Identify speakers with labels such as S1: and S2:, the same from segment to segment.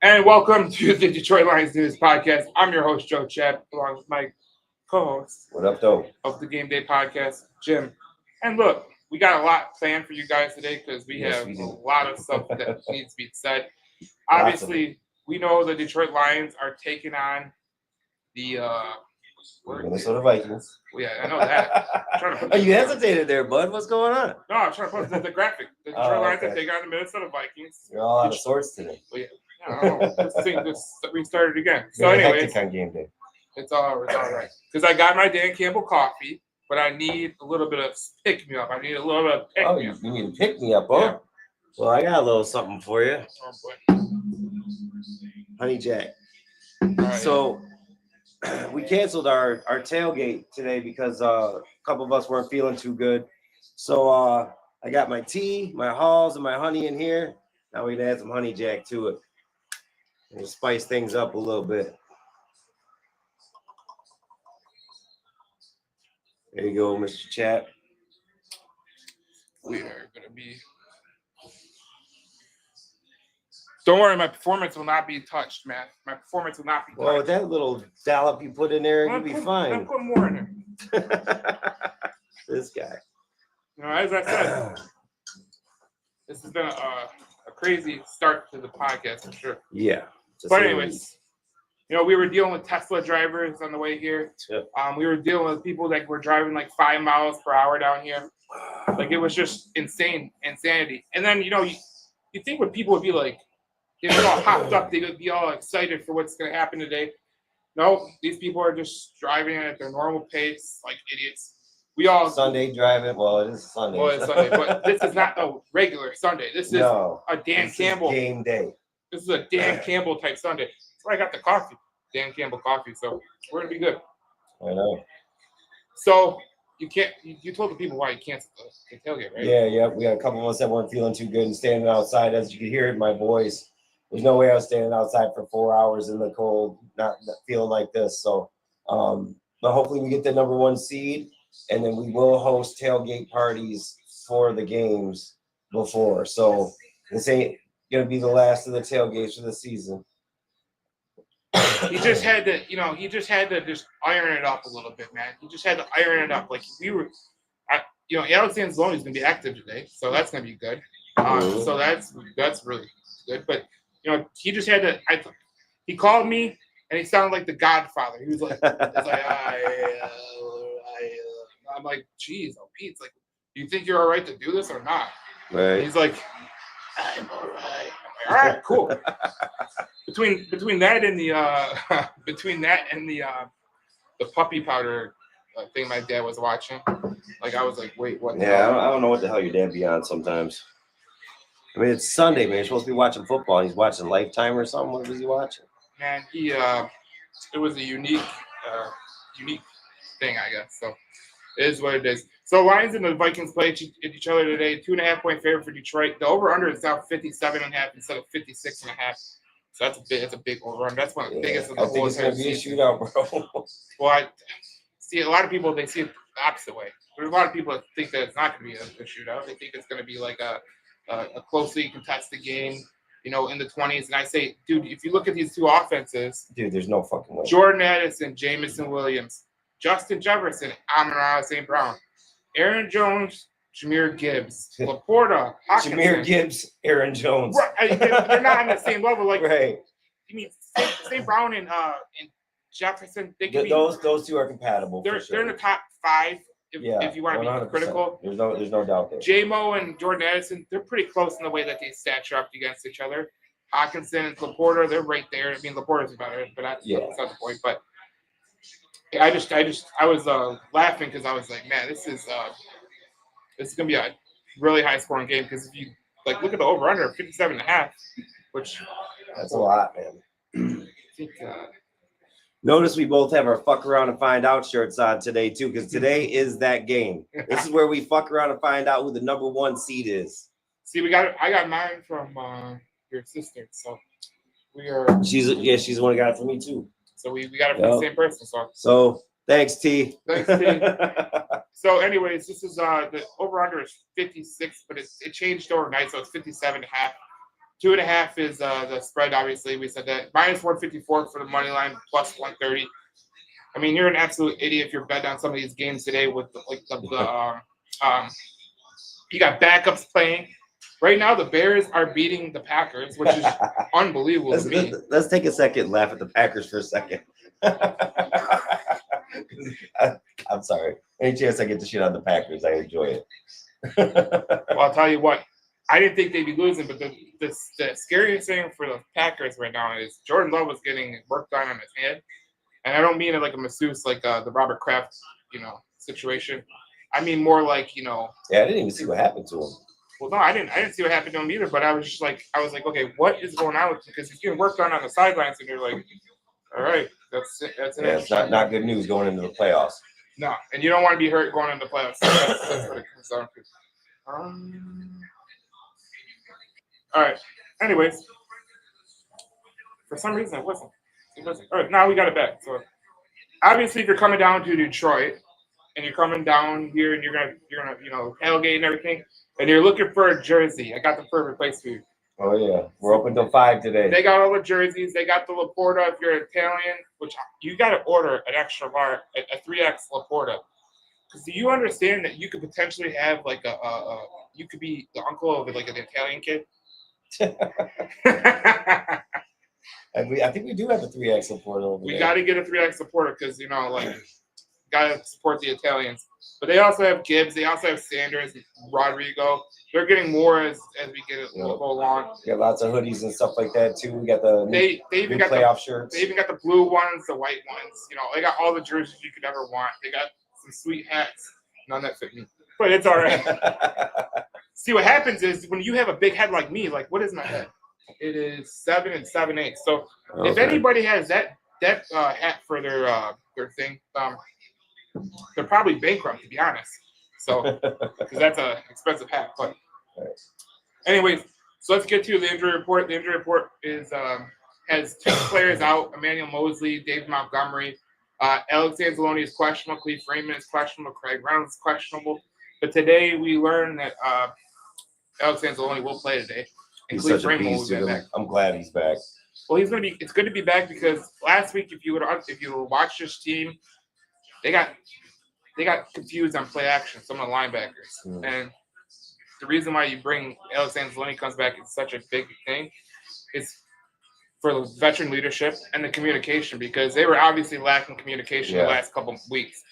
S1: And welcome to the Detroit Lions News Podcast. I'm your host, Joe Chap, along with my co-host
S2: What up, though?
S1: of the Gameday Podcast, Jim. And look, we got a lot planned for you guys today because we have a lot of stuff that needs to be said. Obviously, we know the Detroit Lions are taking on the
S2: Minnesota Vikings.
S1: Well, yeah, I know that.
S2: Oh, you hesitated there, bud. What's going on?
S1: No, I'm trying to put the graphic. The Detroit Lions are taking on the Minnesota Vikings.
S2: You're all out of sorts today.
S1: Well, yeah. I don't know. Let's restart it again. So, anyways,
S2: on game day.
S1: It's all right. Because I got my Dan Campbell coffee, but I need a little bit of pick me up. I need a little bit of pick me up.
S2: You need to pick me up, huh? Yeah. Well, I got a little something for you.
S1: Oh, boy.
S2: Honey Jack.
S1: Right.
S2: So we canceled our tailgate today because a couple of us weren't feeling too good. So I got my tea, my Halls, and my honey in here. Now we're gonna add some Honey Jack to it and spice things up a little bit. There you go, Mr. Chap.
S1: We are gonna be. Don't worry, my performance will not be touched, man. My performance will not be touched.
S2: Well, with that little dollop you put in there, you'll be fine.
S1: I'll put more in there.
S2: This guy.
S1: You know, as I said, this has been a crazy start to the podcast, I'm sure.
S2: Yeah.
S1: But anyways, you know, we were dealing with Tesla drivers on the way here.
S2: Yep.
S1: We were dealing with people that were driving like 5 miles per hour down here. Like, it was just insanity. And then, you know, you think what people would be like, they'd be all hopped up, they would be all excited for what's going to happen today. No, these people are just driving at their normal pace like idiots. We all
S2: Sunday driving. Well, it is Sunday.
S1: Well, it's Sunday, but this is not a regular Sunday. This is a Dan Campbell
S2: game day.
S1: This is a Dan Campbell type Sunday. That's why I got the coffee, Dan Campbell coffee. So we're gonna be good.
S2: I know.
S1: So you can't. You told the people why you canceled the tailgate, right?
S2: Yeah. We got a couple of us that weren't feeling too good and standing outside. As you could hear in my voice, there's no way I was standing outside for 4 hours in the cold, not feeling like this. So, but hopefully we get the number 1 seed, and then we will host tailgate parties for the games before. So this ain't gonna be the last of the tailgates for the season.
S1: He just had to, just iron it up a little bit, man. He just had to iron it up. Like we were, Alex Anzalone's gonna be active today, so that's gonna be good. So that's really good. But he just had to. He called me and he sounded like the Godfather. He was like, I'm like, geez, Pete, it's like, do you think you're all right to do this or not?
S2: Right.
S1: He's like, I'm all right. I'm like, all right, cool. Between that and the puppy powder thing my dad was watching, like I was like, wait, what?
S2: Yeah, I don't know what the hell your dad be on sometimes. I mean, it's Sunday, man. You're supposed to be watching football. He's watching Lifetime or something. What was he watching?
S1: Man, it was a unique thing, I guess. So it is what it is. So Lions and the Vikings play each other today. 2.5-point favorite for Detroit. The over/under is now 57.5 instead of 56.5. So that's a big over/under. That's one of the biggest of the whole
S2: season. I think it's gonna be a shootout, bro.
S1: Well, I see a lot of people. They see it the opposite way. There's a lot of people that think that it's not going to be a shootout. They think it's going to be like a closely contested game, in the 20s. And I say, dude, if you look at these two offenses,
S2: there's no fucking way.
S1: Jordan Addison, Jamison Williams, Justin Jefferson, Amon-Ra St. Brown, Aaron Jones, Jahmyr Gibbs, Laporta, Hockenson.
S2: Jahmyr Gibbs, Aaron Jones.
S1: Right, they're not on the same level. Like,
S2: right.
S1: You mean St. Brown and Jefferson? They can
S2: those two are compatible.
S1: They're in the top 5. If you want to be critical,
S2: there's no doubt there.
S1: J-Mo and Jordan Addison, they're pretty close in the way that they stature up against each other. Hockenson and Laporta, they're right there. I mean, Laporta's better, but that's not the point. But I was laughing because I was like, man, this is gonna be a really high scoring game. Because if you look at the over under 57.5, which
S2: that's a lot, man.
S1: I think.
S2: Notice we both have our fuck around and find out shirts on today too, because today is that game. This is where we fuck around and find out who the number 1 seed is.
S1: See, I got mine from your sister, so we are.
S2: She's the one who got it for me too.
S1: So we got it from the same person.
S2: So thanks, T.
S1: Thanks, T. So, anyways, this is the over under is 56, but it changed overnight, so it's 57.5. 2.5 is the spread. Obviously, we said that -154 for the money line, +130. I mean, you're an absolute idiot if you're betting on some of these games today with you got backups playing. Right now, the Bears are beating the Packers, which is unbelievable to me.
S2: Let's take a second and laugh at the Packers for a second. I'm sorry. Any chance I get to shit on the Packers, I enjoy it.
S1: Well, I'll tell you what. I didn't think they'd be losing, but the scariest thing for the Packers right now is Jordan Love was getting work done on his head. And I don't mean it like a masseuse, like the Robert Kraft, situation. I mean more like,
S2: Yeah, I didn't even see what happened to him.
S1: Well, no, I didn't see what happened to him either. But I was like, okay, what is going on with him? Because he's getting worked on the sidelines, and you're like, all right, that's it.
S2: It's not good news going into the playoffs.
S1: No, and you don't want to be hurt going into the playoffs. That's what it comes down to. All right. Anyways, for some reason it wasn't. All right, now we got it back. So obviously, if you're coming down to Detroit and you're coming down here and you're gonna tailgate and everything, and you're looking for a jersey, I got the perfect place for you.
S2: Oh yeah, we're open till 5 today.
S1: They got all the jerseys. They got the Laporta if you're Italian, which you got to order an extra large, a 3X Laporta. Because do you understand that you could potentially have like you could be the uncle of like an Italian kid?
S2: I think we do have a 3X supporter over there.
S1: We got to get a 3X supporter because, got to support the Italians. But they also have Gibbs. They also have Sanders, Rodrigo. They're getting more as we go along.
S2: We got lots of hoodies and stuff like that, too. We got the
S1: they even got
S2: playoff shirts.
S1: They even got the blue ones, the white ones. They got all the jerseys you could ever want. They got some sweet hats. None that fit me. But it's all right. See, what happens is when you have a big head like me, like, what is my head? It is 7 7/8. So if anybody has that hat for their thing, they're probably bankrupt, to be honest. So because that's an expensive hat. But anyways, so let's get to the injury report. The injury report has 2 players out: Emmanuel Mosley, Dave Montgomery. Alex Anzalone is questionable. Cleve Raymond is questionable. Craig Reynolds is questionable. But today we learned that Alex Anzalone will play today. And
S2: he's such a beast, dude. I'm glad he's back.
S1: Well, he's gonna be. It's good to be back because last week, if you watched this team, they got confused on play action. Some of the linebackers, and the reason why you bring Alex Anzalone comes back is such a big thing is for the veteran leadership and the communication because they were obviously lacking communication the last couple of weeks.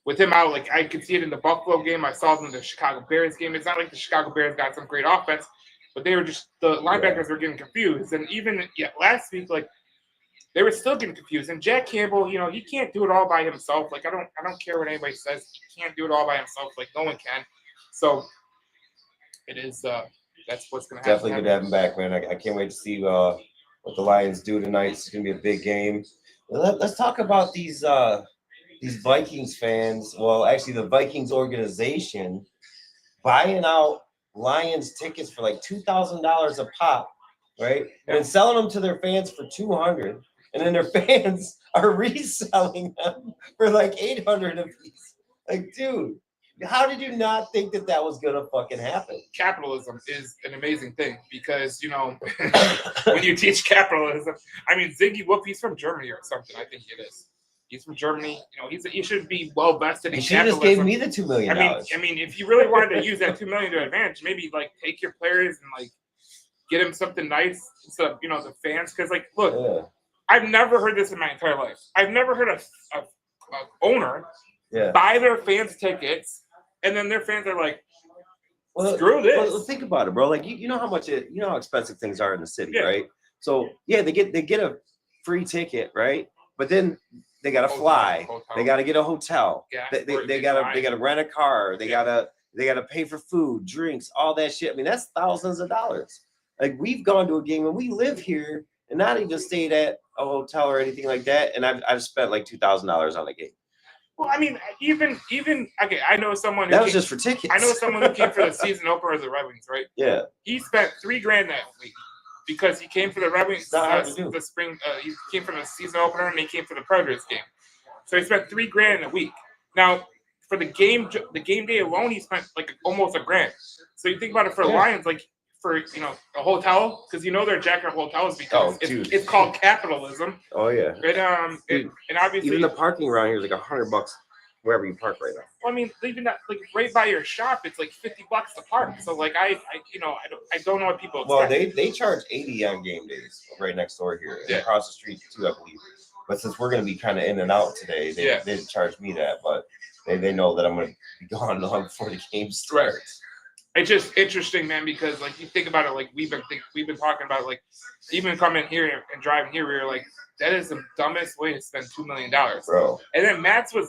S1: With him out, like I could see it in the Buffalo game. I saw it in the Chicago Bears game. It's not like the Chicago Bears got some great offense. But they were the linebackers were getting confused. And even last week, like they were still getting confused. And Jack Campbell, he can't do it all by himself. Like I don't care what anybody says. He can't do it all by himself. Like no one can. So it is that's what's gonna happen.
S2: Definitely good to have him back, man. I can't wait to see what the Lions do tonight. It's gonna be a big game. Let's talk about these Vikings fans. Well, actually the Vikings organization buying out Lions tickets for like $2,000 a pop, right? And then selling them to their fans for $200, and then their fans are reselling them for like $800 a piece. Like, dude, how did you not think that was gonna fucking happen?
S1: Capitalism is an amazing thing because when you teach capitalism, I mean Ziggy Whoop, he's from Germany or something. I think it is. He's from Germany. He should be well vested in capitalism.
S2: Just gave me the $2 million.
S1: I mean, if you really wanted to use that $2 million to advantage, maybe like take your players and like get them something nice instead of the fans. Because like, look, I've never heard this in my entire life. I've never heard a owner buy their fans tickets and then their fans are like, screw this.
S2: Well, think about it, bro. Like you know how much how expensive things are in the city, right? So they get a free ticket, right? But then they gotta fly. They gotta get a hotel. They gotta rent a car. They gotta pay for food, drinks, all that shit. I mean, that's thousands of dollars. Like we've gone to a game and we live here and not even stayed at a hotel or anything like that. And I've spent like $2,000 on a game.
S1: Well, I mean, even okay. I know someone
S2: that was just for tickets.
S1: I know someone who came for the season opener of the Red Wings, right?
S2: Yeah.
S1: He spent $3,000 that week. Because he came for the Red Wings the spring, he came from the season opener and he came for the Predators game, so he spent $3,000 in a week. Now for the game day alone, he spent like almost $1,000. So you think about it for the Lions, like for a hotel, because they're jacking up hotels because it's called capitalism.
S2: Oh yeah.
S1: And obviously
S2: even the parking around here is like $100 wherever you park right now.
S1: Well, I mean, even that, like right by your shop, it's like $50 to park. So like I don't know what people expect.
S2: Well, they charge 80 on game days right next door here, and across the street too, I believe. But since we're gonna be kind of in and out today, they didn't charge me that, but they know that I'm gonna be gone long before the game starts.
S1: Right. It's just interesting, man, because like you think about it, like we've been talking about, like even coming here and driving here, we were like, that is the dumbest way to spend $2 million,
S2: bro.
S1: And then Matt's is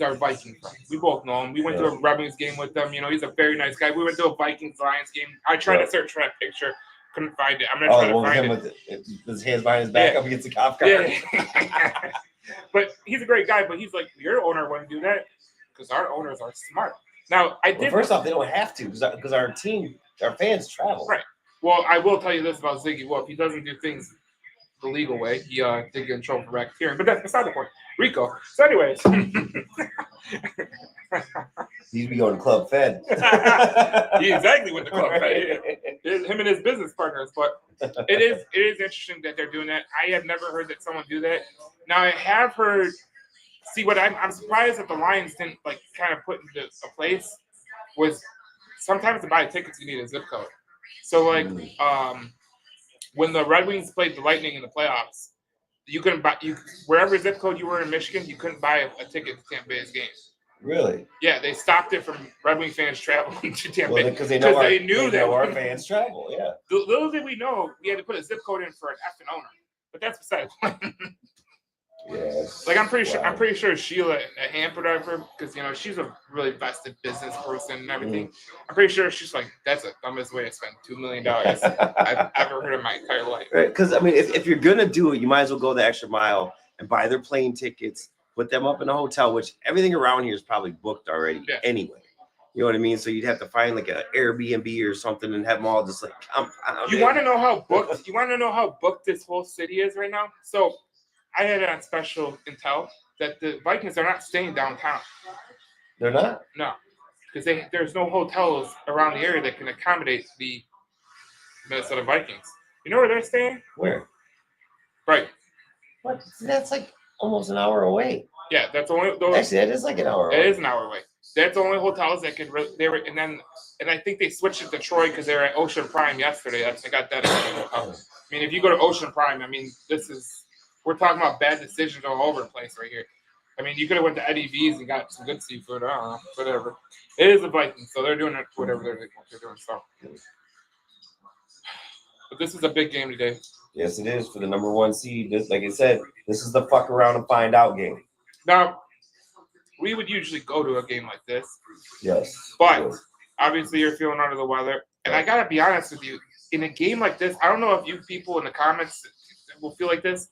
S1: our Viking friend. We both know him. We went to a Red Wings game with them. He's a very nice guy. We went to a Vikings Lions game. I tried to search for that picture, couldn't find it. I'm gonna try to find it.
S2: With his hands behind his back up against the cop car.
S1: Yeah. But he's a great guy. But he's like, your owner wouldn't do that because our owners are smart. Now,
S2: first off, they don't have to because our fans travel.
S1: Right. Well, I will tell you this about Ziggy Wolf. He doesn't do things the legal way. He did get in trouble for racketeering, but that's beside the point. Rico. So, anyways.
S2: He'd be going Club Fed.
S1: He exactly went to Club Fed. Him and his business partners. But it is interesting that they're doing that. I have never heard that someone do that. Now, I have heard. See, what I'm surprised that the Lions didn't like kind of put into a place was sometimes to buy tickets you need a zip code. So like when the Red Wings played the Lightning in the playoffs, you couldn't buy wherever zip code you were in Michigan, you couldn't buy a ticket to Tampa Bay's game.
S2: Really?
S1: Yeah, they stopped it from Red Wing fans traveling to Tampa Bay
S2: because they knew that our fans travel. Yeah.
S1: Little did we know we had to put a zip code in for an effing owner, but that's beside the point.
S2: Yes.
S1: Like I'm pretty sure Sheila Hamp, whatever, because she's a really vested business person and everything. I'm pretty sure she's like, that's the dumbest way to spend $2 million I've ever heard in my entire life.
S2: Right? Because I mean, if you're gonna do it, you might as well go the extra mile and buy their plane tickets, put them up in a hotel, which everything around here is probably booked already anyway. You know what I mean? So you'd have to find like an Airbnb or something and have them all just like
S1: You want to know how booked? You want to know how booked this whole city is right now? So. I had it on special intel that the Vikings are not staying downtown.
S2: They're not?
S1: No, because there's no hotels around the area that can accommodate the Minnesota Vikings. You know where they're staying?
S2: Where?
S1: Right.
S2: What? That's like almost an hour away.
S1: Yeah, that's only.
S2: Actually, that is like an hour away.
S1: It is an hour away. That's the only hotels that could. And I think they switched it to Troy because they were at Ocean Prime yesterday. They got that. I mean, if you go to Ocean Prime, I mean, we're talking about bad decisions all over the place right here. I mean, you could have went to Eddie V's and got some good seafood. I don't know, whatever. It is the Vikings, so they're doing it, whatever they're doing. So, but this is a big game today.
S2: Yes, it is for the number 1 seed. Like I said, this is the fuck around and find out game.
S1: Now, we would usually go to a game like this.
S2: Yes.
S1: But obviously, you're feeling under the weather, and I gotta be honest with you. In a game like this, I don't know if you people in the comments will feel like this.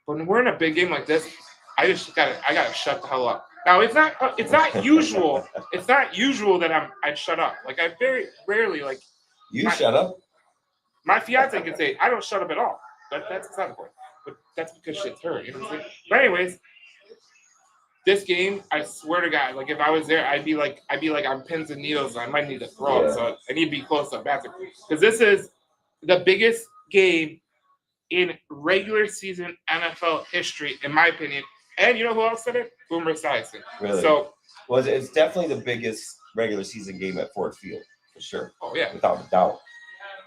S1: When we're in a big game like this, I gotta shut the hell up. Now it's not usual. It's not usual that I'd shut up. Like I very rarely like.
S2: Shut up.
S1: My fiance can say I don't shut up at all. That's beside the point. But that's because shit's her. You know what I'm saying? But anyways, this game, I swear to God, like if I was there, I'd be like on pins and needles. And I might need to throw up. So I need to be close to the bathroom because this is the biggest game in regular season NFL history, in my opinion. And you know who else said it? Boomer Esiason.
S2: Really?
S1: So,
S2: well, it's definitely the biggest regular season game at Ford Field, for sure.
S1: Oh, yeah.
S2: Without a doubt.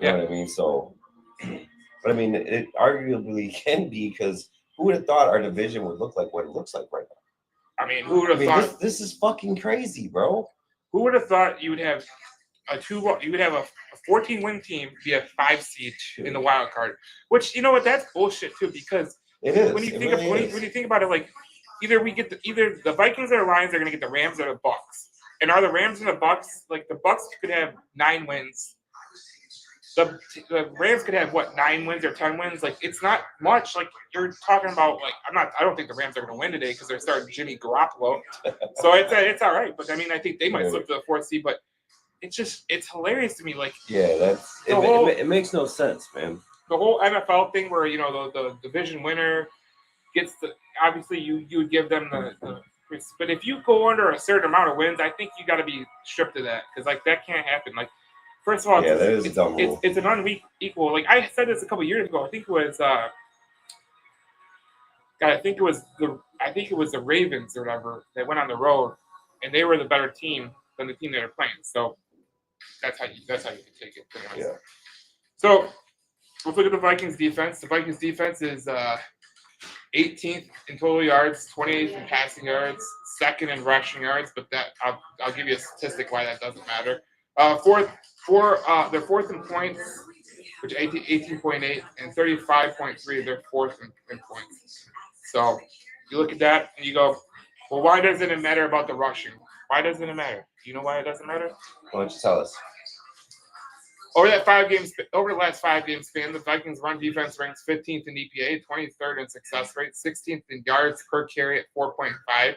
S2: You know what I mean? So, but I mean, it arguably can be because who would have thought our division would look like what it looks like right now?
S1: I mean, who would have thought?
S2: This is fucking crazy, bro.
S1: Who would have thought you would have a 14-win team be a 5 seed in the wild card? Which, you know what, that's bullshit too, because
S2: it is.
S1: When you think about it, like either the Vikings or the Lions are going to get the Rams or the Bucks. And are the Rams and the Bucks, like the Bucks could have 9 wins. The Rams could have 9 wins or 10 wins. Like it's not much. Like you're talking about, like I don't think the Rams are going to win today because they're starting Jimmy Garoppolo. So it's all right. But I mean, I think they might slip to the 4th seed. But it's hilarious to me. Like
S2: it makes no sense, man.
S1: The whole NFL thing where the division winner gets obviously you would give them the but if you go under a certain amount of wins, I think you got to be stripped of that because like that can't happen. Like First of all,
S2: that is a dumb rule.
S1: It's an unequal. Like I said this a couple years ago. I think it was. I think it was the Ravens or whatever that went on the road, and they were the better team than the team they were playing. So that's how you can take it. Pretty much.
S2: Yeah.
S1: So let's look at the Vikings defense. The Vikings defense is 18th in total yards, 28th in passing yards, second in rushing yards. But that I'll give you a statistic why that doesn't matter. They're fourth in points, which 18.8 and 35.3. They're fourth in points. So you look at that and you go, well, why doesn't it matter about the rushing? Why doesn't it matter? Do you know why it doesn't matter?
S2: Why don't you tell us?
S1: Over the last 5 game span, the Vikings run defense ranks 15th in EPA, 23rd in success rate, 16th in yards per carry at 4.5,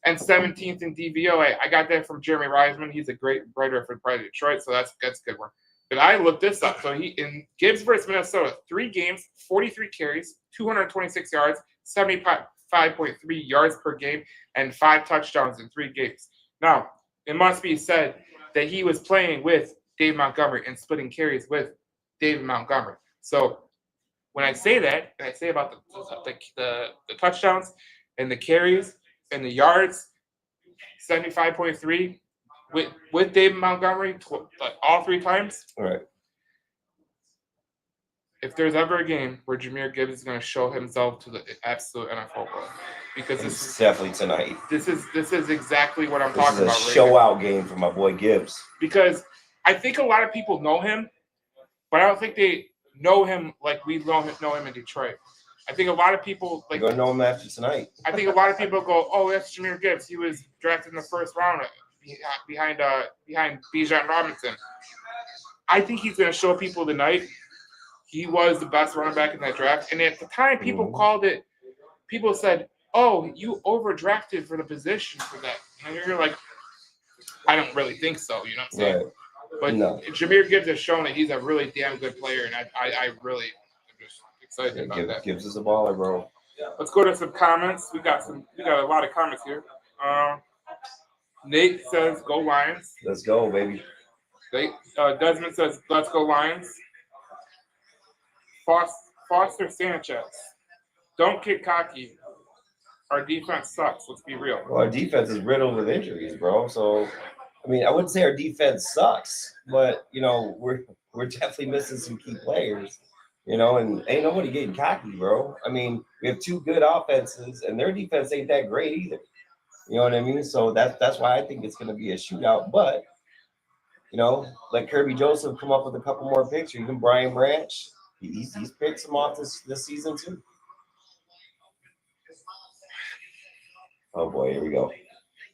S1: and 17th in DVOA. I got that from Jeremy Reisman. He's a great writer for Pride of Detroit, so that's a good one. But I looked this up. So he in Gibbs versus Minnesota, 3 games, 43 carries, 226 yards, 75.3 yards per game, and 5 touchdowns in 3 games. Now, it must be said that he was playing with Dave Montgomery and splitting carries with David Montgomery. So when I say that, and I say about the touchdowns and the carries and the yards, 75.3 with David Montgomery all 3 times.
S2: All right.
S1: If there's ever a game where Jahmyr Gibbs is going to show himself to the absolute NFL world, because this is
S2: definitely tonight.
S1: This is exactly what I'm talking about.
S2: This is a show out game for my boy Gibbs.
S1: Because I think a lot of people know him, but I don't think they know him like we know him in Detroit. I think a lot of people
S2: like. You're gonna know him after tonight.
S1: I think a lot of people go, "Oh, that's Jahmyr Gibbs. He was drafted in the first round behind Bijan Robinson." I think he's going to show people tonight. He was the best running back in that draft, and at the time, people called it. People said, "Oh, you overdrafted for the position for that," and you're like, "I don't really think so." You know what I'm saying?
S2: Right.
S1: But no. Jahmyr Gibbs has shown that he's a really damn good player, and I really am just excited about that.
S2: Gibbs is a baller, bro.
S1: Let's go to some comments. We got a lot of comments here. Nate says, "Go Lions."
S2: Let's go, baby.
S1: Desmond says, "Let's go Lions." Foster Sanchez, "Don't get cocky. Our defense sucks. Let's be real."
S2: Well, our defense is riddled with injuries, bro. So, I mean, I wouldn't say our defense sucks, but we're definitely missing some key players. And ain't nobody getting cocky, bro. I mean, we have 2 good offenses, and their defense ain't that great either. You know what I mean? So that's why I think it's going to be a shootout. But let Kirby Joseph come up with a couple more picks. Even Brian Branch, he's picked some off this season too. Oh boy, here we go.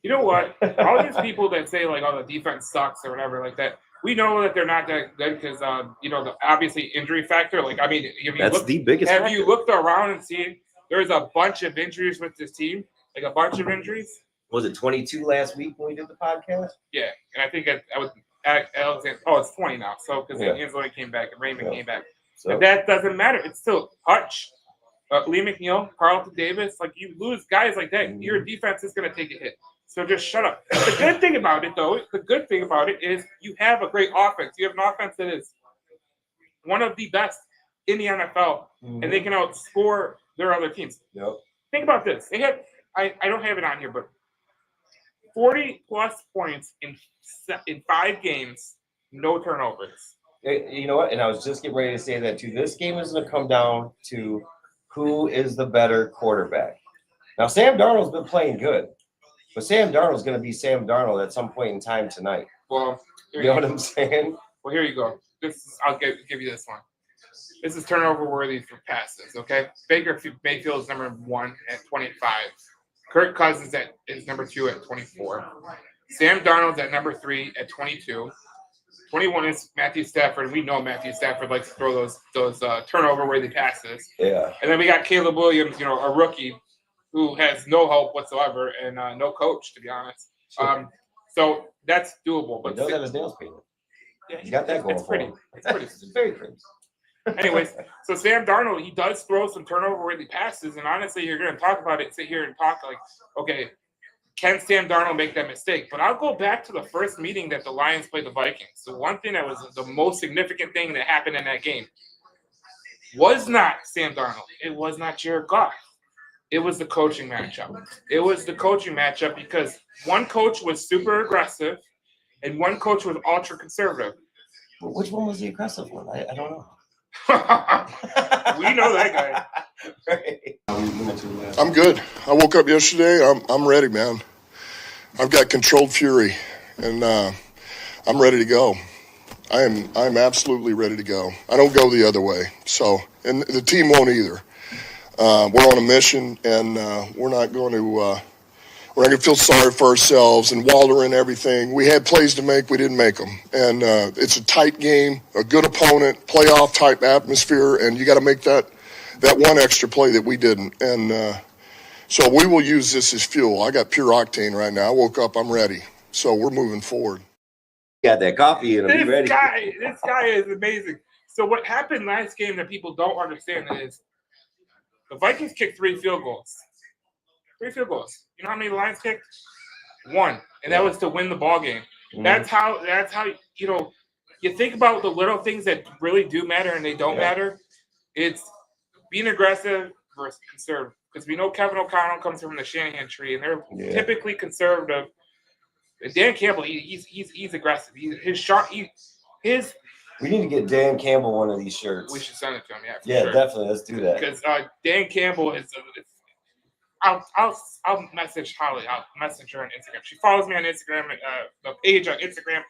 S1: You know what? All these people that say like, "Oh, the defense sucks" or whatever like that, we know that they're not that good because the obviously injury factor. Like, I mean,
S2: the biggest.
S1: Have you looked around and seen there's a bunch of injuries with this team? Like a bunch of injuries.
S2: Was it 22 last week when we did the podcast?
S1: Yeah, and I think I was Alexander. Oh, it's 20 now. So because Anzalone came back and Raymond came back, but that doesn't matter. It's still Hutch, Lee McNeil, Carlton Davis. Like, you lose guys like that, your defense is going to take a hit. So just shut up. The good thing about it, is you have a great offense. You have an offense that is one of the best in the NFL, and they can outscore their other teams.
S2: Yep.
S1: Think about this. They have, I don't have it on here, but 40-plus points in 5 games, no turnovers.
S2: You know what? And I was just getting ready to say that too. This game is going to come down to who is the better quarterback. Now, Sam Darnold's been playing good, but Sam Darnold's going to be Sam Darnold at some point in time tonight.
S1: Well,
S2: you know what I'm saying?
S1: Well, here you go. I'll give you this one. This is turnover worthy for passes. Okay, Baker Mayfield is number 1 at 25. Kirk Cousins is number 2 at 24. Sam Darnold's at number 3 at 22. 21 is Matthew Stafford. We know Matthew Stafford likes to throw those turnover-worthy passes.
S2: Yeah.
S1: And then we got Caleb Williams, a rookie who has no hope whatsoever and no coach, to be honest.
S2: Sure.
S1: So that's doable. But
S2: he does have his nails painted.
S1: Yeah,
S2: he's got that going.
S1: It's pretty. It's pretty.
S2: It's very pretty.
S1: Anyways, so Sam Darnold, he does throw some turnover-worthy passes, and honestly, you're going to sit here and talk like, okay, can Sam Darnold make that mistake? But I'll go back to the first meeting that the Lions played the Vikings. The one thing that was the most significant thing that happened in that game was not Sam Darnold. It was not Jared Goff. It was the coaching matchup. It was the coaching matchup because one coach was super aggressive and one coach was ultra conservative.
S2: But which one was the aggressive one? I don't know.
S1: We know that guy.
S2: Right.
S3: I'm good. I woke up yesterday. I'm ready, man. I've got controlled fury, and I'm ready to go. I'm absolutely ready to go. I don't go the other way. So, and the team won't either. We're on a mission, and we're not going to feel sorry for ourselves and wallow in everything. We had plays to make, we didn't make them, and it's a tight game, a good opponent, playoff type atmosphere, and you got to make that one extra play that we didn't. And so we will use this as fuel. I got pure octane right now. I woke up, I'm ready. So we're moving forward.
S2: Got that coffee in him. Be ready.
S1: This guy is amazing. So what happened last game that people don't understand is the Vikings kicked 3 field goals. 3 field goals. You know how many the Lions kicked? 1, and that was to win the ball game. Mm-hmm. That's how you think about the little things that really do matter and they don't matter. It's being aggressive versus conservative. Because we know Kevin O'Connell comes from the Shanahan tree, and they're typically conservative. And Dan Campbell, he's aggressive. We
S2: need to get Dan Campbell one of these shirts.
S1: We should send it to him.
S2: Yeah, sure. Definitely. Let's do that.
S1: Because Dan Campbell is. I'll message Holly. I'll message her on Instagram. She follows me on Instagram, the page on Instagram,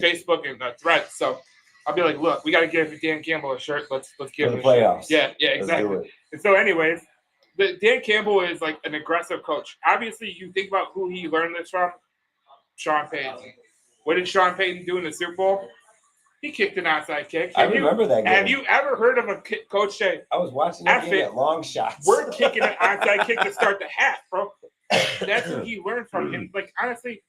S1: Facebook, and Threads. So I'll be like, look, we got to give Dan Campbell a shirt. Let's give him
S2: the playoffs.
S1: Yeah, exactly. And so, anyways, Dan Campbell is like an aggressive coach. Obviously, you think about who he learned this from. Sean Payton. What did Sean Payton do in the Super Bowl? He kicked an outside kick.
S2: I remember that game.
S1: Have you ever heard of a coach say,
S2: I was watching that game at long shots.
S1: We're kicking an outside kick to start the half, bro. That's what he learned from him. Like, honestly,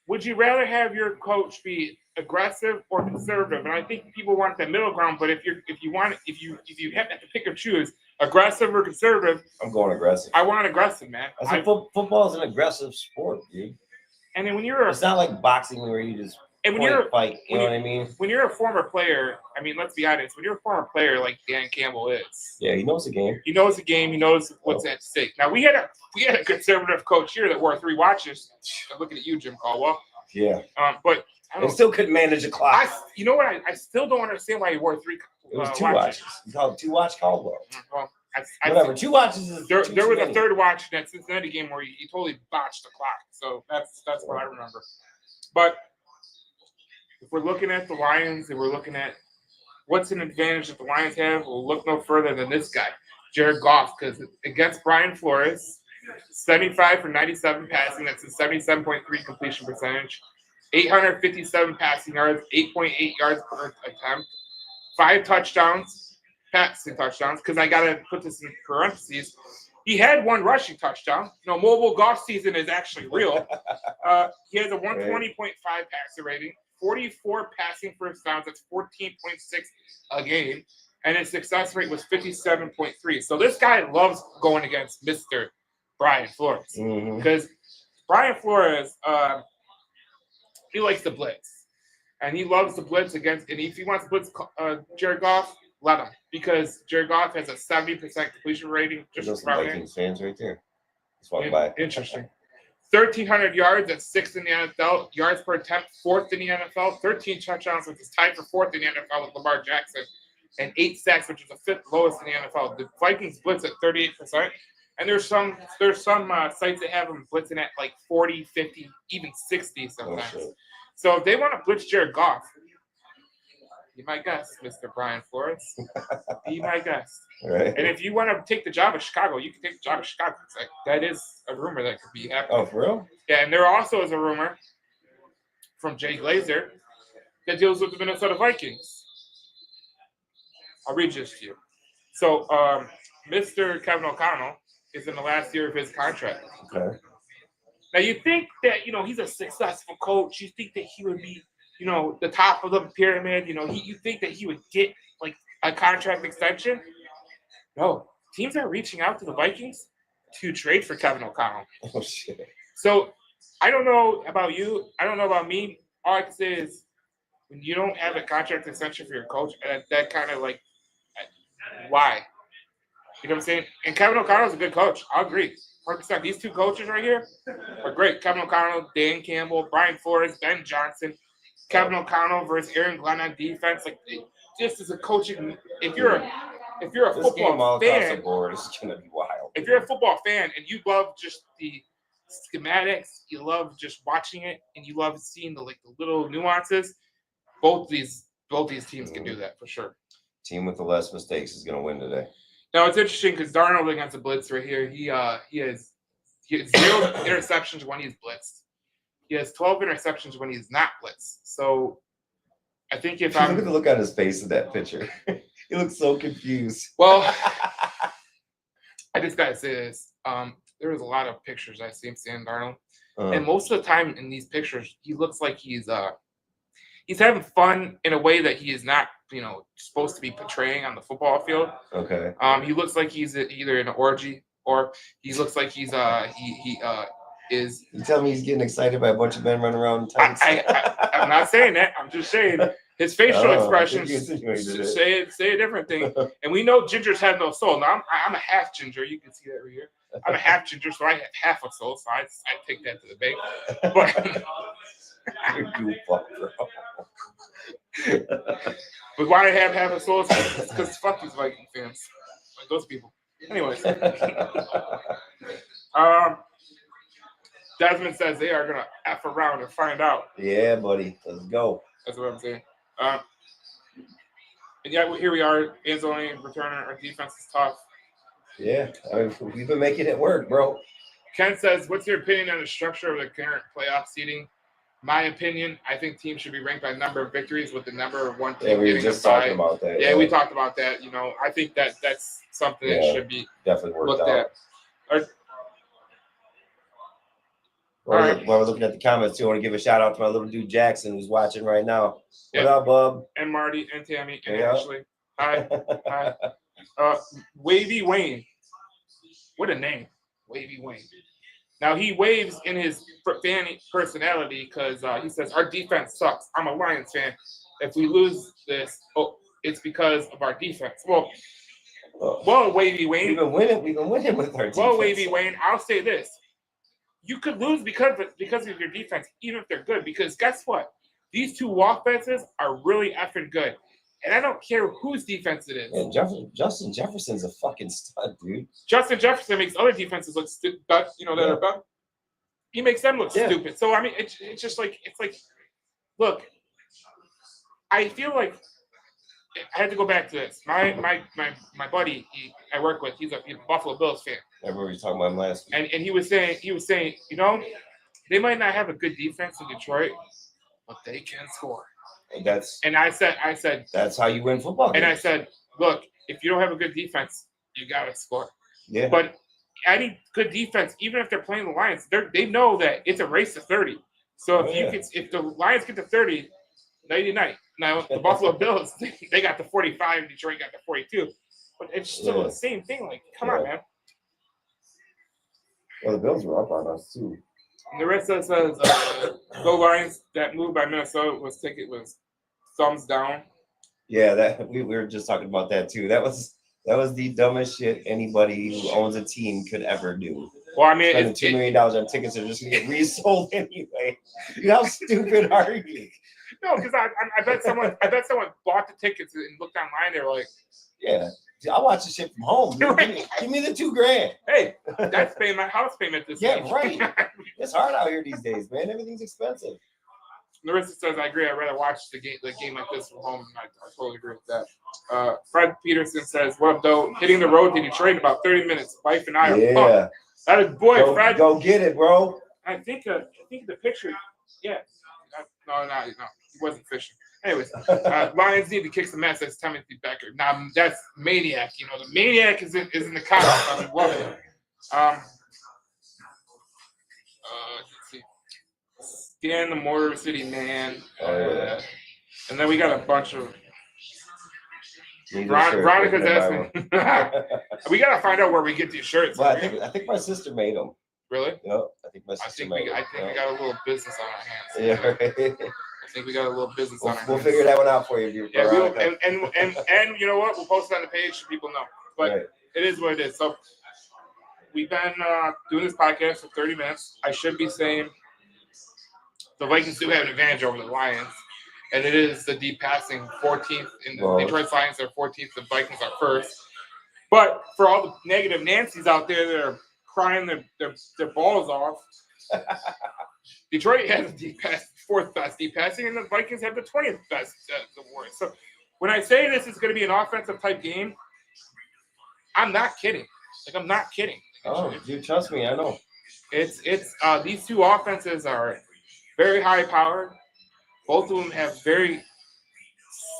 S1: would you rather have your coach be aggressive or conservative? And I think people want that middle ground, but if you have to pick or choose aggressive or conservative,
S2: I'm going aggressive.
S1: I want aggressive, man.
S2: Football is an aggressive sport, dude.
S1: And then
S2: it's not like boxing where you just fight. You know what I mean?
S1: When you're a former player, I mean, let's be honest. When you're a former player like Dan Campbell is,
S2: he knows the game.
S1: He knows the game. He knows what's at stake. Now we had a conservative coach here that wore 3 watches. I'm looking at you, Jim Caldwell.
S2: Yeah.
S1: But
S2: I still couldn't manage a clock.
S1: You know what? I still don't understand why he wore 3.
S2: It was 2 watches. You called it 2 watch Caldwell.
S1: Well,
S2: whatever. 2 watches is
S1: there was a 3rd watch in that Cincinnati game where he totally botched the clock. So that's what I remember. But if we're looking at the Lions and we're looking at what's an advantage that the Lions have, we'll look no further than this guy, Jared Goff, because against Brian Flores, 75 for 97 passing, that's a 77.3 completion percentage, 857 passing yards, 8.8 yards per attempt, 5 touchdowns, passing touchdowns, because I got to put this in parentheses. He had 1 rushing touchdown. Mobile golf season is actually real. He has a 120.5 passer rating, 44 passing first downs. That's 14.6 a game. And his success rate was 57.3. So this guy loves going against Mr. Brian Flores. Because Brian Flores, he likes to blitz. And he loves to blitz against, and if he wants to blitz Jared Goff, let him, because Jared Goff has a 70% completion rating.
S2: Just Vikings fans right there. Just walking by.
S1: Interesting. 1,300 yards, that's 6th in the NFL. Yards per attempt, 4th in the NFL. 13 touchdowns, which is tied for 4th in the NFL with Lamar Jackson. And 8 sacks, which is the 5th lowest in the NFL. The Vikings blitz at 38%. And there's some sites that have them blitzing at like 40, 50, even 60 sometimes. So if they want to blitz Jared Goff, be my guest, Mr. Brian Flores. Be my guest.
S2: Right.
S1: And if you want to take the job of Chicago, you can take the job of Chicago. That is a rumor that could be happening.
S2: Oh, for real?
S1: Yeah, and there also is a rumor from Jay Glazer that deals with the Minnesota Vikings. I'll read this to you. So, Mr. Kevin O'Connell is in the last year of his contract.
S2: Okay.
S1: Now, you think that, he's a successful coach. You think that he would be the top of the pyramid, you think that he would get like a contract extension? No. Teams are reaching out to the Vikings to trade for Kevin O'Connell.
S2: Oh, shit.
S1: So I don't know about you. I don't know about me. All I can say is when you don't have a contract extension for your coach, that kind of like why? You know what I'm saying? And Kevin O'Connell's a good coach. I'll agree. 100%. These two coaches right here are great. Kevin O'Connell, Dan Campbell, Brian Flores, Ben Johnson. Kevin O'Connell versus Aaron Glenn on defense. Like just as a coaching, if you're a
S2: this game all
S1: football
S2: across the
S1: fan,
S2: board is gonna be wild.
S1: if you're a football fan and you love just the schematics, you love just watching it, and you love seeing the little nuances, both these teams can do that for sure.
S2: Team with the less mistakes is gonna win today.
S1: Now it's interesting because Darnold against the blitz right here, he has 0 interceptions when he's blitzed. He has 12 interceptions when he's not blitzed. So I think if
S2: look at the look on his face in that picture, he looks so confused.
S1: Well, I just gotta say this. There was a lot of pictures I see him Sam Darnold, and most of the time in these pictures, he looks like he's having fun in a way that he is not, supposed to be portraying on the football field.
S2: Okay.
S1: He looks like he's either in an orgy or he looks like he's he is.
S2: You tell me he's getting excited by a bunch of men running around in tights?
S1: I'm not saying that. I'm just saying his facial expressions say a different thing. And we know gingers have no soul. Now I'm a half ginger. You can see that right here. I'm a half ginger, so I have half a soul. So I take that to the bank. But
S2: you're goofball, bro.
S1: But why I have half a soul? Because fuck these Viking fans, like those people. Anyways, Desmond says they are gonna F around and find out.
S2: Yeah, buddy, let's go.
S1: That's what I'm saying. And yeah, here we are. Anzalone returner. Our defense is tough.
S2: Yeah, we've been making it work, bro.
S1: Ken says, "What's your opinion on the structure of the current playoff seeding?" My opinion, I think teams should be ranked by number of victories, with the number of one team
S2: we were
S1: getting
S2: just
S1: a bye.
S2: talking about that.
S1: Yeah, we talked about that. I think that's something that should be
S2: definitely
S1: looked
S2: out.
S1: at.
S2: While we're looking at the comments too, I want to give a shout out to my little dude Jackson who's watching right now. What up, bub?
S1: And Marty and Tammy and Ashley. Hi. Hi. Wavy Wayne. What a name. Wavy Wayne. Now he waves in his fan personality because he says our defense sucks. I'm a Lions fan. If we lose this, it's because of our defense. Well, Wavy Wayne.
S2: We've been winning with our defense.
S1: Well, Wavy Wayne, I'll say this: you could lose because of your defense, even if they're good. Because guess what? These two offenses are really effing good, and I don't care whose defense it is.
S2: Man, Justin Jefferson's a fucking stud, dude.
S1: Justin Jefferson makes other defenses look stupid, that are better. He makes them look stupid. So I mean, it's just like look, I feel like I had to go back to this. My buddy I work with, he's a Buffalo Bills fan.
S2: I remember you talking about him last week.
S1: And he was saying, they might not have a good defense in Detroit, but they can score. And I said
S2: that's how you win football games.
S1: And I said, look, if you don't have a good defense, you gotta score.
S2: Yeah.
S1: But any good defense, even if they're playing the Lions, they know that it's a race to 30. So if the Lions get to 30, night. Now the Buffalo Bills, they got the 45, Detroit got the 42. But it's still the same thing. Like, come on, man.
S2: Well, the Bills were up on us too.
S1: And the rest of it says, "Go Lions." That move by Minnesota was thumbs down.
S2: Yeah, we were just talking about that too. That was the dumbest shit anybody who owns a team could ever do.
S1: Well, I mean,
S2: spending $2 million on tickets are just gonna get resold anyway. How stupid are you?
S1: No, because I bet someone bought the tickets and looked online. They were like,
S2: "Yeah, I'll watch the shit from home. Right. Give me the $2,000.
S1: Hey, that's paying my house payment this week."
S2: Yeah, right. It's hard out here these days, man. Everything's expensive.
S1: Larissa says, "I agree. I'd rather watch the game like this from home." And I totally agree with that. Fred Peterson says, "What though? Hitting the road to Detroit in about 30 minutes. Wife and I are pumped." That is Fred.
S2: Go get it, bro.
S1: I think the picture. Yeah. No. He wasn't fishing. Anyways, Lions need to kick some ass. That's Timothy Becker. Now that's Maniac. The Maniac is in the comments. I love it. Let's see. Scan the Motor City Man. And then we got a bunch of. Veronica's asking. We gotta find out where we get these shirts.
S2: Well, I think my sister made them. Yep, I think my
S1: I
S2: sister
S1: think
S2: might.
S1: we got a little business on our hands.
S2: Yeah, right.
S1: I think we got a little business on our hands.
S2: We'll figure that one out for you.
S1: Yeah, we'll, and you know what? We'll post it on the page so people know. But It is what it is. So we've been doing this podcast for 30 minutes. I should be saying the Vikings do have an advantage over the Lions. And it is the deep passing 14th in the Detroit Lions are 14th, the Vikings are first. But for all the negative Nancys out there that are crying their balls off, Detroit has the deep pass, 4th best deep passing, and the Vikings have the 20th best award. So when I say this is going to be an offensive type game, I'm not kidding. Like, I'm not kidding.
S2: Oh, dude, trust me, I know.
S1: It's these two offenses are very high powered. Both of them have very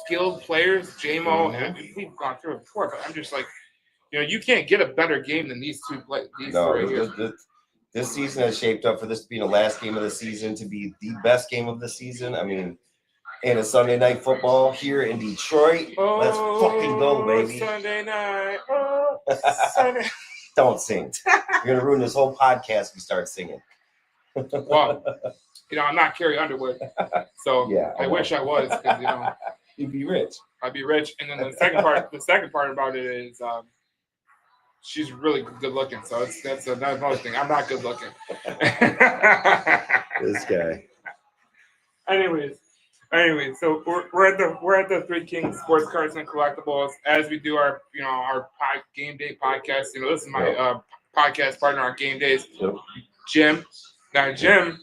S1: skilled players, JMO, and we've gone through it before, but I'm just like, you can't get a better game than these two.
S2: This season has shaped up for this to be the last game of the season, to be the best game of the season. I mean, and it's Sunday night football here in Detroit. Let's fucking go, baby.
S1: Sunday night. Sunday.
S2: Don't sing. You're going to ruin this whole podcast if you start singing.
S1: Well, I'm not Carrie Underwood, so yeah, I wish I was, because
S2: you'd be rich.
S1: I'd be rich. And then the second part about it is she's really good looking. So that's another thing. I'm not good looking.
S2: This guy.
S1: Anyways, so we're at the Three Kings Sports Cards and Collectibles as we do our game day podcast. This is my podcast partner on game days, Jim. Now Jim,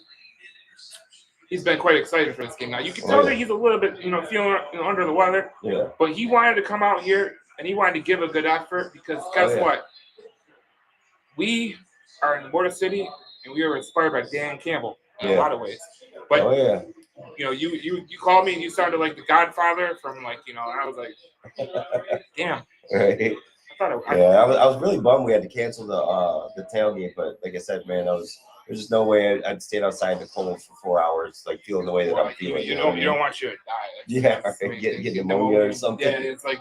S1: he's been quite excited for this game. Now you can tell that he's a little bit feeling under the weather.
S2: Yeah.
S1: But he wanted to come out here and he wanted to give a good effort because guess what? We are in the Border City and we are inspired by Dan Campbell in a lot of ways. But you called me and you sounded like the Godfather from and I was like, damn.
S2: Right. I was really bummed we had to cancel the tailgate, but like I said, man, there's just no way I'd stayed outside in the cold for 4 hours, like feeling the way that I'm feeling. You don't
S1: want you to die.
S2: Get pneumonia or something.
S1: Yeah, it's like,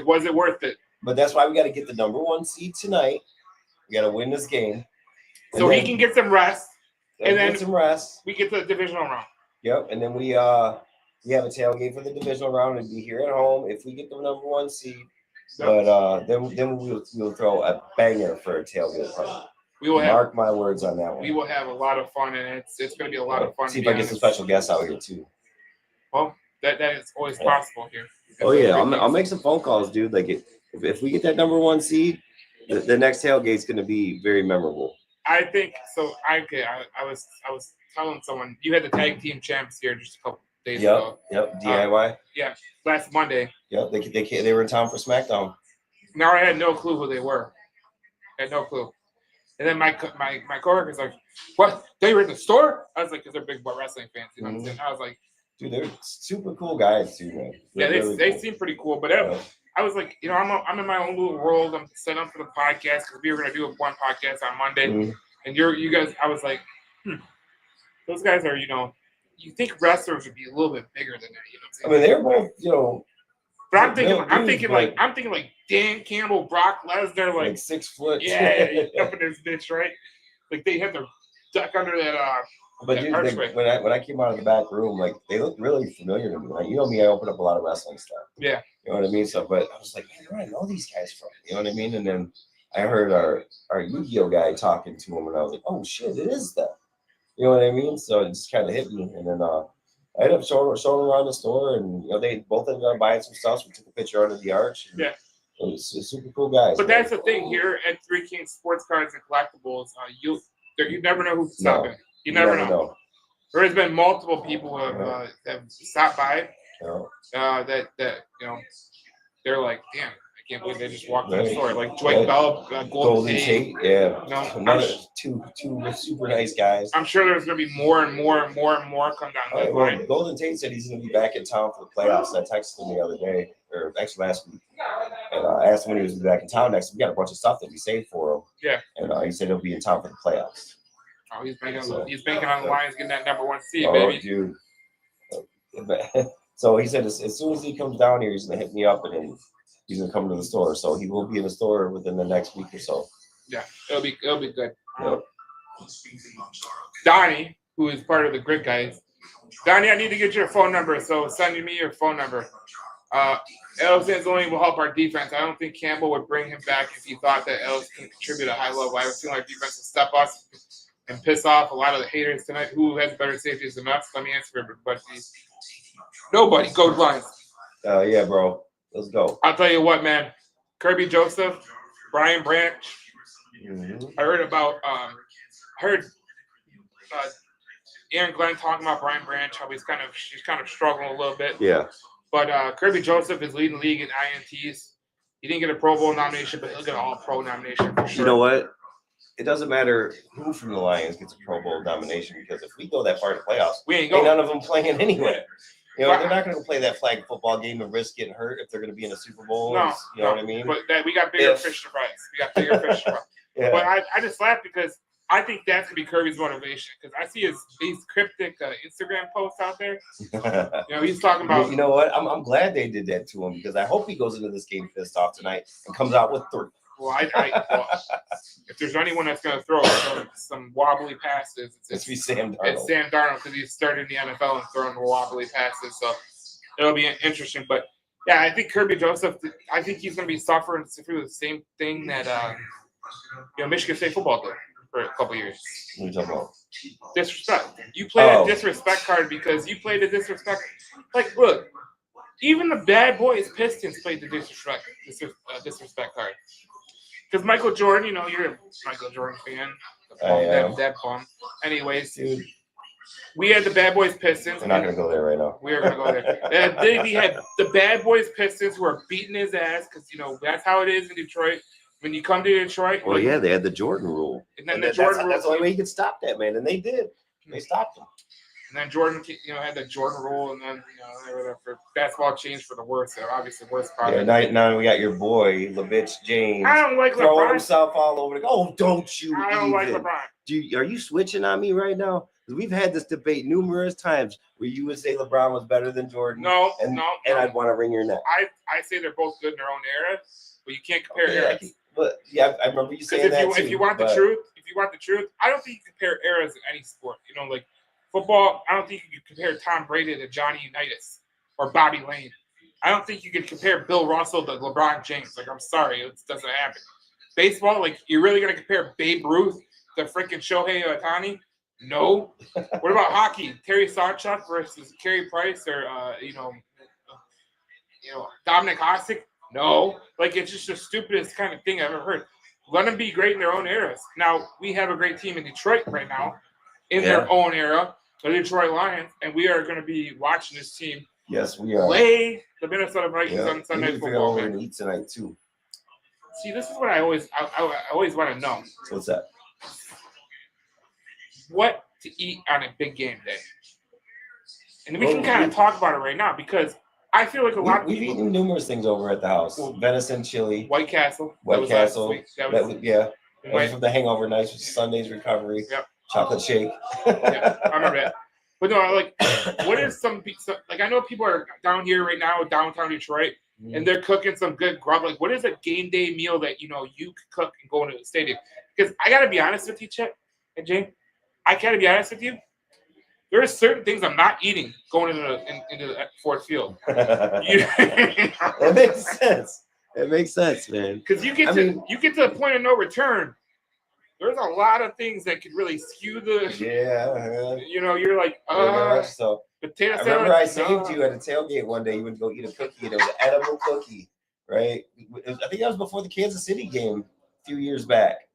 S1: was it worth it?
S2: But that's why we got to get the number 1 seed tonight. We got to win this game,
S1: so he can get some rest, and then
S2: get some rest.
S1: We get to the divisional round.
S2: Yep, and then we have a tailgate for the divisional round and be here at home if we get the number 1 seed. Yep. But then we'll throw a banger for a tailgate party.
S1: We will
S2: mark my words on that one.
S1: We will have a lot of fun, and it's going to be a lot of fun.
S2: See if I get some special guests out here too.
S1: Well, that is always possible here.
S2: Oh yeah, I'll make some phone calls, dude. Like if we get that number 1 seed, the next tailgate's going to be very memorable.
S1: I think so. I was telling someone you had the tag team champs here just a couple days ago.
S2: Yep. DIY.
S1: Yeah, last Monday.
S2: Yep. They were in town for SmackDown.
S1: Now I had no clue who they were. I had no clue. And then my coworker's like, "What? They were in the store?" I was like, "Cause they're big wrestling fans." You know what I'm saying? I was like,
S2: "Dude, they're super cool guys too, man."
S1: They seem pretty cool. But I was like, I'm in my own little world. I'm set up for the podcast because we were gonna do one podcast on Monday, and you guys. I was like, those guys are, you think wrestlers would be a little bit bigger than that.
S2: I mean, they're both,
S1: But I'm thinking like Dan Campbell, Brock Lesnar, like
S2: 6 foot.
S1: Yeah, up in this bitch, right? Like they had to duck under that.
S2: But dude, when I came out of the back room, like they looked really familiar to me. Like, me, I opened up a lot of wrestling stuff.
S1: Yeah.
S2: You know what I mean? So, but I was like, man, where do I know these guys from? You know what I mean? And then I heard our Yu-Gi-Oh guy talking to him, and I was like, oh shit, it is that. You know what I mean? So it just kind of hit me, and then I ended up showing around the store, and they both ended up buying some stuff. So we took a picture under the arch.
S1: Yeah.
S2: It was super cool guys.
S1: But that's the thing here at Three Kings Sports Cards and Collectibles. You never know who's stopping. You never know. There has been multiple people who have stopped by. That they're like, damn, I can't believe they just walked in the store. Like Dwight Bell, Golden Tate.
S2: Yeah. Another two super nice guys.
S1: I'm sure there's going to be more and more come down that line.
S2: Golden Tate said he's going to be back in town for the playoffs. I texted him the other day, or actually last week. And I asked him when he was back in town next. We got a bunch of stuff that we saved for him.
S1: Yeah.
S2: And he said he'll be in town for the playoffs.
S1: Oh, he's banking on the Lions getting that number 1 seed, baby.
S2: Dude. So he said as soon as he comes down here, he's going to hit me up, and then he's going to come to the store. So he will be in the store within the next week or so.
S1: Yeah, it'll be good.
S2: Yep.
S1: Donnie, who is part of the Grit guys. Donnie, I need to get your phone number, so send me your phone number. Ellis Anzalone will help our defense. I don't think Campbell would bring him back if he thought that Ellis can contribute at a high level. I have a feeling our defense will step us and piss off a lot of the haters tonight. Who has better safeties than us? Let me answer everybody. Nobody. Go Lions.
S2: Yeah, bro. Let's go.
S1: I'll tell you what, man. Kirby Joseph, Brian Branch.
S2: Mm-hmm.
S1: I heard about Aaron Glenn talking about Brian Branch, how she's kind of struggling a little bit.
S2: Yeah.
S1: But Kirby Joseph is leading the league in INTs. He didn't get a Pro Bowl nomination, but he'll get an All-Pro nomination for sure.
S2: You know what? It doesn't matter who from the Lions gets a Pro Bowl nomination, because if we go that far to playoffs,
S1: we ain't going.
S2: None of them playing anyway. You know, they're not going to play that flag football game and risk getting hurt if they're going to be in a Super Bowl.
S1: No,
S2: you know what I mean?
S1: But we got bigger fish to fry. We got bigger fish to fry. Yeah. But I just laugh because I think that's going to be Kirby's motivation, because I see these cryptic Instagram posts out there. You know, he's talking about.
S2: You know what? I'm glad they did that to him, because I hope he goes into this game pissed off tonight and comes out with 3.
S1: Well, if there's anyone that's going to throw some wobbly passes,
S2: it's Sam Darnold.
S1: It's Sam Darnold, because he's started in the NFL and throwing wobbly passes. So it'll be interesting. But yeah, I think Kirby Joseph. I think he's going to be suffering through the same thing that Michigan State football did for a couple years.
S2: What are you talking about?
S1: Disrespect. You played a disrespect card because you played a disrespect. Like, look, even the bad boys Pistons played the disrespect card. Because Michael Jordan, you're a Michael Jordan fan. That bum. Anyways, dude, we had the bad boys Pistons.
S2: We're not going to go there right now.
S1: We are going to go there. We had the bad boys Pistons who are beating his ass because, that's how it is in Detroit. When you come to Detroit.
S2: Well, yeah, they had the Jordan rule.
S1: And then
S2: that's the only way you could stop that, man. And they did. They stopped him.
S1: And then Jordan, had the Jordan rule, and then, for basketball changed for the worse. So obviously, worse product.
S2: Yeah, now we got your boy, LeBitch James.
S1: I don't like
S2: throwing
S1: LeBron.
S2: Himself all over the. Oh, don't you?
S1: I don't like LeBron.
S2: Are you switching on me right now? Because we've had this debate numerous times where you would say LeBron was better than Jordan.
S1: No.
S2: And I'd want to wring your neck.
S1: I say they're both good in their own era, but you can't compare eras.
S2: But yeah, I remember you saying that too.
S1: If you want the truth, I don't think you compare eras in any sport. Like football, I don't think you can compare Tom Brady to Johnny Unitas or Bobby Lane. I don't think you could compare Bill Russell to LeBron James. Like, I'm sorry, it doesn't happen. Baseball, like, you're really gonna compare Babe Ruth to freaking Shohei Ohtani? No. What about hockey? Terry Sawchuk versus Carey Price or Dominic Hasek? No. Like, it's just the stupidest kind of thing I've ever heard. Let them be great in their own eras. Now, we have a great team in Detroit right now, in their own era, the Detroit Lions, and we are going to be watching this team.
S2: Yes, we are.
S1: Play the Minnesota Vikings on Sunday football.
S2: We're going to eat tonight too.
S1: See, this is what I always want to know.
S2: What's that?
S1: What to eat on a big game day, and we can kind of talk about it right now because I feel like a lot of people.
S2: We've eaten numerous things over at the house. Venison chili.
S1: White Castle.
S2: That was from the hangover night, Sunday's recovery.
S1: Yep.
S2: Chocolate shake.
S1: Yeah, I remember that. But no, like, what is like, I know people are down here right now, downtown Detroit, and they're cooking some good grub. Like, what is a game day meal that, you could cook and go into the stadium? Because I got to be honest with you, Chet and Jane. I got to be honest with you. There are certain things I'm not eating going into Ford Field.
S2: It makes sense. It makes sense, man.
S1: Because you get to the point of no return. There's a lot of things that could really skew the.
S2: Yeah.
S1: You're like,
S2: so
S1: potato salad.
S2: I remember I saved you at a tailgate one day. You went to go eat a cookie, and it was an edible cookie, right? I think that was before the Kansas City game a few years back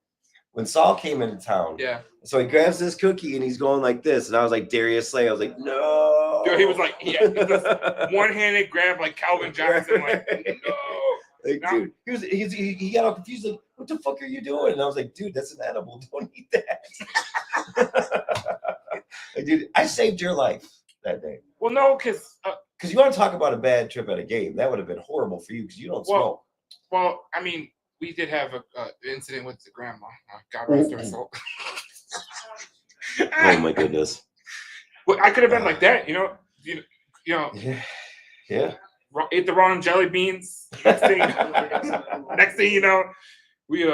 S2: when Saul came into town.
S1: Yeah.
S2: So he grabs this cookie and he's going like this, and I was like Darius Slay. I was like, no.
S1: Dude, he was like, one-handed grab like Calvin Johnson, like, no.
S2: Like, dude, he got all confused, like, what the fuck are you doing? And I was like, dude, that's an edible. Don't eat that. Like, dude, I saved your life that day.
S1: Well, no, because
S2: you want to talk about a bad trip at a game. That would have been horrible for you because you don't smoke.
S1: Well, I mean, we did have an incident with the grandma. God rest her soul.
S2: Oh, my goodness.
S1: Well, I could have been like that,
S2: Yeah.
S1: Ate the wrong jelly beans. Next thing you know, we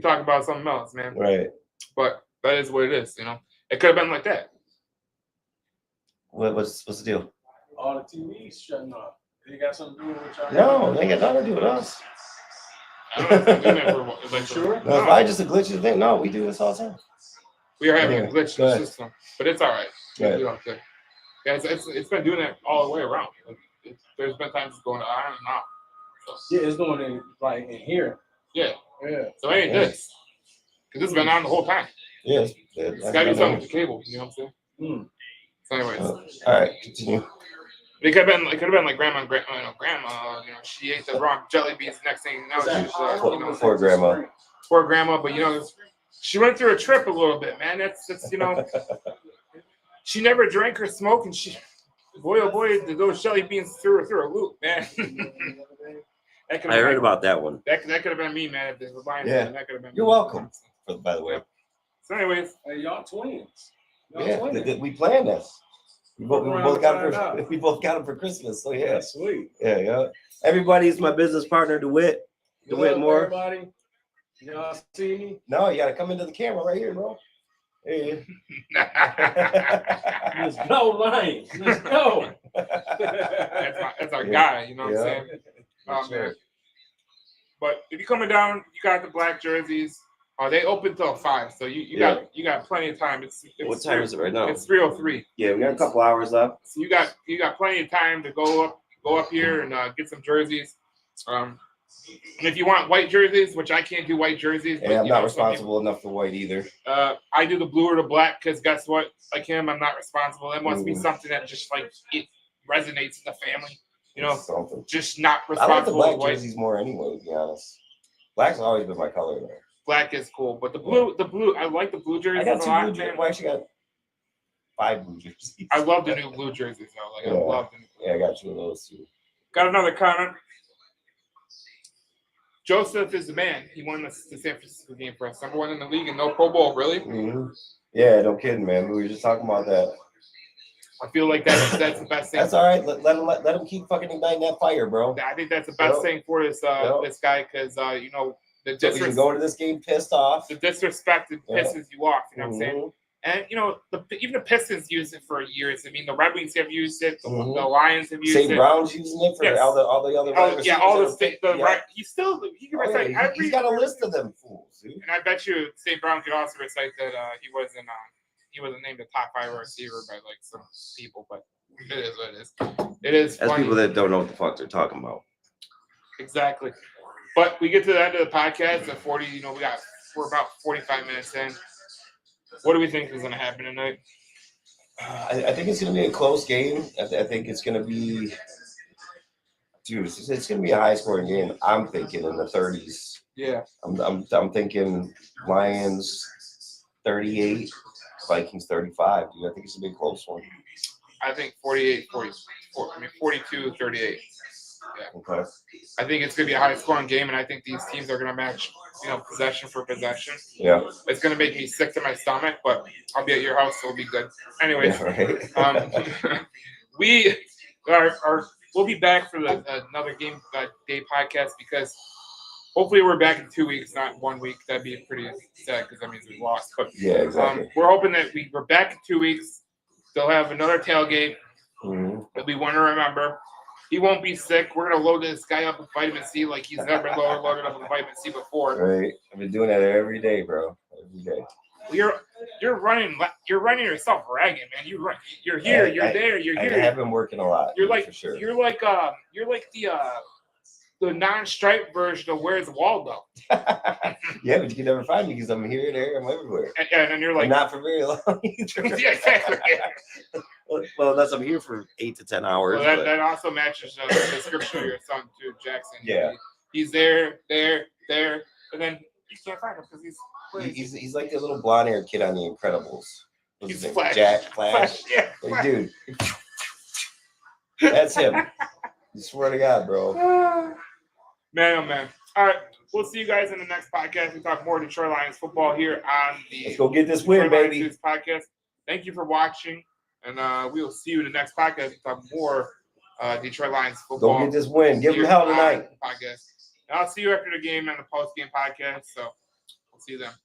S1: talk about something else, man.
S2: Right.
S1: But That is what it is. It could have been like that.
S2: What's the deal?
S4: All the TVs shutting off. They got something to do with y'all?
S2: No, they ain't got nothing to do with us.
S1: I don't know if they're doing that for
S4: Sure?
S2: No, it's probably just a glitch in the thing. No, we do this all the time.
S1: We are having
S2: Anyway,
S1: a glitch
S2: go
S1: in the
S2: ahead.
S1: system, but it's all right.
S2: Go ahead.
S1: We don't care. Yeah, it's been doing that all the way around. There's been times it's going on and off. So,
S4: Yeah, it's doing it like in here.
S1: yeah.
S4: Yeah.
S1: So it ain't this. Because it's been on the whole time.
S2: Yeah.
S1: It's got to be something with the cable. You know what I'm saying?
S4: Mm.
S1: So anyways.
S2: All right, continue.
S1: It could have been like grandma. She ate the wrong jelly beans. Next thing you know, she's
S2: Poor grandma.
S1: Poor grandma. But she went through a trip a little bit, man. That's she never drank or smoked, and boy oh boy, those jelly beans threw her through a loop, man.
S2: I heard about that one.
S1: That could have been me, man. If this was mine,
S2: Yeah.
S1: that could have been.
S2: You're
S1: me.
S2: welcome. By the way.
S1: So anyways,
S4: Hey, y'all twins.
S2: We planned this. We both got them for Christmas. So yeah.
S4: That's sweet.
S2: Yeah. Everybody's my business partner, DeWitt. DeWitt Moore.
S4: Everybody. Y'all see me?
S2: No, you gotta come into the camera right here, bro. Hey.
S4: Let's go, Lions. Let's go.
S1: that's our guy. You know what I'm saying?
S2: Sure.
S1: But if you're coming down, you got the black jerseys. They open till 5, so you got plenty of time. It's
S2: what time is it right now?
S1: It's 3:03.
S2: Yeah, we got a couple hours left.
S1: So you got plenty of time to go up here and get some jerseys. And if you want white jerseys, which I can't do white jerseys, but,
S2: I'm not responsible enough for white either.
S1: I do the blue or the black because guess what? Like him, I'm not responsible. It must be something that just like it resonates in the family.
S2: Something.
S1: Just not
S2: I like the
S1: responsible.
S2: black jerseys more anyway, to be honest. Black's always been my color though.
S1: Black is cool, but the blue, I like the blue jerseys.
S2: I got
S1: a
S2: 2
S1: lot,
S2: blue jerseys.
S1: man.
S2: Well, I actually got 5 blue jerseys.
S1: I love the new blue jerseys though. I love them.
S2: Yeah, I got 2 of those too.
S1: Got another comment. Joseph is the man. He won the San Francisco game for us. #1 in the league and no Pro Bowl, really?
S2: Mm-hmm. Yeah, no kidding, man. We were just talking about that.
S1: I feel like that's the best thing.
S2: That's all right. Let him keep fucking igniting that fire, bro.
S1: I think that's the best thing for this this guy because the
S2: So we can go to this game pissed off.
S1: The disrespect pisses you off. You know what I'm saying?
S2: Mm-hmm.
S1: And even the Pistons use it for years. I mean, the Red Wings have used it. The Lions have used it.
S2: St. Brown's using it for all the other.
S1: He's can recite every.
S2: He's got a list of them fools, dude.
S1: And I bet you St. Brown could also recite that he wasn't named a top 5 receiver by like some people, but it is what it is. It is.
S2: That's
S1: funny.
S2: people that don't know what the fuck they're talking about.
S1: Exactly. But we get to the end of the podcast at 40. We're about 45 minutes in. What do we think is going to happen tonight?
S2: I think it's going to be a close game. I think it's going to be, dude. It's going to be a high-scoring game. I'm thinking in the 30s.
S1: Yeah.
S2: I'm thinking Lions 38, Vikings 35. Dude, I think it's going to be a close one.
S1: I think 42-38. Yeah.
S2: Okay.
S1: I think it's going to be a high-scoring game, and I think these teams are going to match, possession for possession.
S2: Yeah.
S1: It's going to make me sick to my stomach, but I'll be at your house, so it'll be good. Anyways,
S2: right.
S1: we'll be back for another game day podcast because hopefully we're back in 2 weeks, not 1 week. That'd be pretty sad because that means we lost. But
S2: yeah, exactly.
S1: We're hoping that we're back in 2 weeks. They'll have another tailgate that we want to remember. He won't be sick. We're gonna load this guy up with vitamin C like he's never been loaded up with vitamin C before.
S2: Right. I've been doing that every day, bro. Every day.
S1: You're running yourself ragged, man. You're here, you're there, you're here.
S2: I have been working a lot.
S1: You're like
S2: for sure.
S1: You're like the non-striped version of Where's Waldo.
S2: Yeah, but you can never find me because I'm here, there, I'm everywhere.
S1: And you're like
S2: not for very long either.
S1: Yeah, exactly. Yeah.
S2: Well, unless I'm here for 8 to 10 hours.
S1: Well, that also matches the description of your son too, Jackson.
S2: Yeah.
S1: He's there, and then you can't find him because
S2: he's like the little blonde-haired kid on The Incredibles.
S1: He's Flash.
S2: Jack Flash.
S1: Yeah.
S2: Like, dude. That's him. I swear to God, bro.
S1: Man, oh man. All right. We'll see you guys in the next podcast. We talk more Detroit Lions football here on the
S2: Let's go get this win, baby.
S1: Lions podcast. Thank you for watching. And we will see you in the next podcast. We talk more Detroit Lions football.
S2: Go get this win. Give them hell tonight.
S1: Podcast. And I'll see you after the game and the post-game podcast. So we'll see you then.